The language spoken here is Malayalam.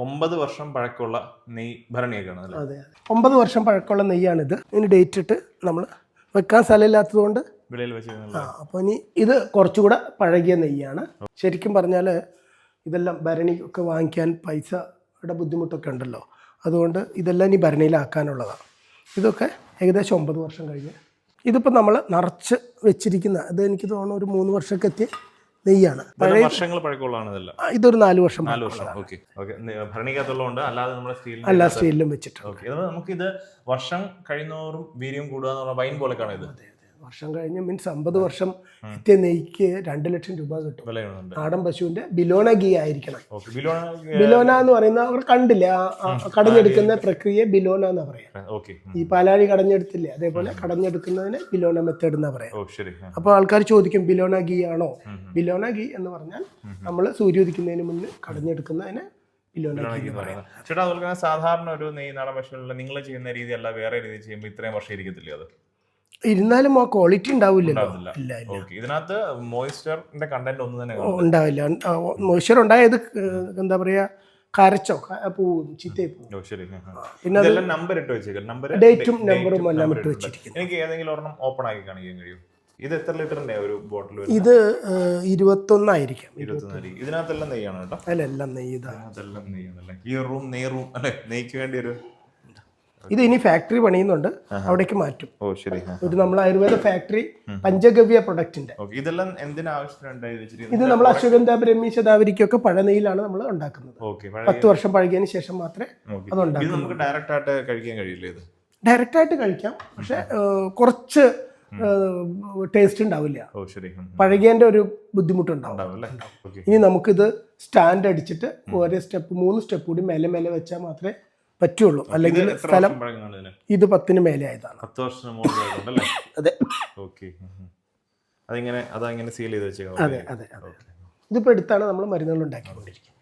9 വർഷം പഴക്കമുള്ള നെയ് ഭരണിയൊക്കെയാണ് അല്ലേ? അതെ 9 വർഷം പഴക്കമുള്ള നെയ്യാണിത്. ഇതിന് ഡേറ്റ് ഇട്ട് നമ്മൾ വെക്കാൻ സ്ഥലമില്ലാത്തതുകൊണ്ട് വെളിയിൽ വെച്ച് അപ്പോൾ ഇനി ഇത് കുറച്ചുകൂടെ പഴകിയ നെയ്യാണ്. ശരിക്കും പറഞ്ഞാൽ ഇതെല്ലാം ഭരണി ഒക്കെ വാങ്ങിക്കാൻ പൈസയുടെ ബുദ്ധിമുട്ടൊക്കെ ഉണ്ടല്ലോ, അതുകൊണ്ട് ഇതെല്ലാം ഇനി ഭരണിയിലാക്കാനുള്ളതാണ്. ഇതൊക്കെ ഏകദേശം 9 വർഷം കഴിഞ്ഞ്. ഇതിപ്പോൾ നമ്മൾ നിറച്ച് വെച്ചിരിക്കുന്ന ഇത് എനിക്ക് തോന്നുന്നു ഒരു 3 വർഷമൊക്കെ എത്തിയ നെയ്യാണ്. വർഷങ്ങൾ പഴക്കമുള്ളതാണ് ഇതെല്ലാം. ഇതൊരു 4 വർഷം. ഭരണിക്കകത്തുള്ളതുകൊണ്ട് അല്ലാതെ നമ്മുടെ സ്റ്റീലിലും വെച്ചിട്ടുണ്ട്. നമുക്ക് ഇത് വർഷം കഴിയുന്നവരും വീര്യം കൂടുക എന്നുള്ള വൈൻ പോലെ കാണാം. ഇത് വർഷം കഴിഞ്ഞ് മീൻസ് 50 വർഷം എത്തിയ നെയ്ക്ക് 2 ലക്ഷം രൂപ കിട്ടും. നാടൻ പശുവിന്റെ ബിലോണ ഗീ ആയിരിക്കണം. ബിലോന എന്ന് പറയുന്ന അവർ കണ്ടില്ലേ കടഞ്ഞെടുക്കുന്ന പ്രക്രിയ ബിലോന എന്നാ പറയാ. ഈ പാലാഴി കടഞ്ഞെടുത്തില്ലേ അതേപോലെ കടഞ്ഞെടുക്കുന്നതിന് ബിലോണ മെത്തേഡ് എന്നാ പറയാ. അപ്പോൾ ആൾക്കാർ ചോദിക്കും ബിലോണ ഗീ ആണോ? ബിലോണ ഗീ എന്ന് പറഞ്ഞാൽ നമ്മൾ സൂര്യോദിക്കുന്നതിന് മുന്നേ കടഞ്ഞെടുക്കുന്നതിന് ചേട്ടാ. അതുപോലെ സാധാരണ ഒരു നെയ് നാടൻ പശുവിനുള്ള നിങ്ങൾ ചെയ്യുന്ന രീതി അല്ല വേറെ രീതി ചെയ്യുമ്പോൾ ഇത്രയും വർഷം ഇരിക്കത്തില്ലേ? അത് ഇരുന്നാലും ആ ക്വാളിറ്റി ഉണ്ടാവില്ലല്ലോ. ഇതിനകത്ത് മോയ്സ്ചറിന്റെ കണ്ടന്റ് ഒന്നും തന്നെ ഉണ്ടാവില്ല. മോയ്സ്ചർ ഉണ്ടായത് എന്താ പറയാ കരച്ചോ പോവും ചീത്തയായി പോവും. പിന്നെ ഡേറ്റും നമ്പറും എല്ലാം ഇട്ട് വെച്ചിരിക്കുന്നു. എനിക്ക് ഏതെങ്കിലും ഒരെണ്ണം ഓപ്പൺ ആക്കി കാണിക്കാൻ കഴിയും? ഇത് എത്ര ലിറ്ററിന്റെ ഒരു ബോട്ടിൽ? ഇത് 21 ആയിരിക്കും. ഇതിനകത്തെല്ലാം നെയ്യാണ് കേട്ടോ. അതെല്ലാം നെയ്യ്. ഇതെല്ലാം നെയ്യാണല്ലേ? ഈ റൂം നെയ് റൂം അല്ലെ? നെയ്ക്ക് വേണ്ടി ഒരു ഇത് ഇനി ഫാക്ടറി പണിയുന്നുണ്ട്, അവിടേക്ക് മാറ്റും. ഒരു നമ്മൾ ആയുർവേദ ഫാക്ടറി പഞ്ചഗവ്യ പ്രൊഡക്റ്റിന്റെ. ഇതെല്ലാം എന്തിനാ ആവശ്യത്തിനുണ്ട്? ഇത് നമ്മൾ അശ്വഗന്ധ ബ്രഹ്മി ശതാവരിക്കൊക്കെ പഴനെയിലാണ് നമ്മൾ ഉണ്ടാക്കുന്നത്. 10 വർഷം പഴകിയതിന് ശേഷം മാത്രമേ അത് ഉണ്ടാക്കൂ. ഡയറക്റ്റ് ആയിട്ട് കഴിക്കാൻ കഴിയില്ല. ഇത് ഡയറക്റ്റ് ആയിട്ട് കഴിക്കാം, പക്ഷെ കുറച്ച് ടേസ്റ്റ് ഉണ്ടാവില്ല. പഴകിയതിന്റെ ഒരു ബുദ്ധിമുട്ടുണ്ടാവും. ഇനി നമുക്കിത് സ്റ്റാൻഡ് അടിച്ചിട്ട് ഓരോ സ്റ്റെപ്പ് 3 സ്റ്റെപ്പ് കൂടി മേലെ മേലെ വെച്ചാൽ മാത്രമേ പറ്റുള്ളൂ. അല്ലെങ്കിൽ സ്ഥലം ഇത് 10-ന് മേലെ ആയതാണ്. 10 വർഷം. അതെ. അതെ അതെ. ഇതിപ്പോ എടുത്താണ് നമ്മൾ മരുന്നുകൾ ഉണ്ടാക്കിക്കൊണ്ടിരിക്കുന്നത്.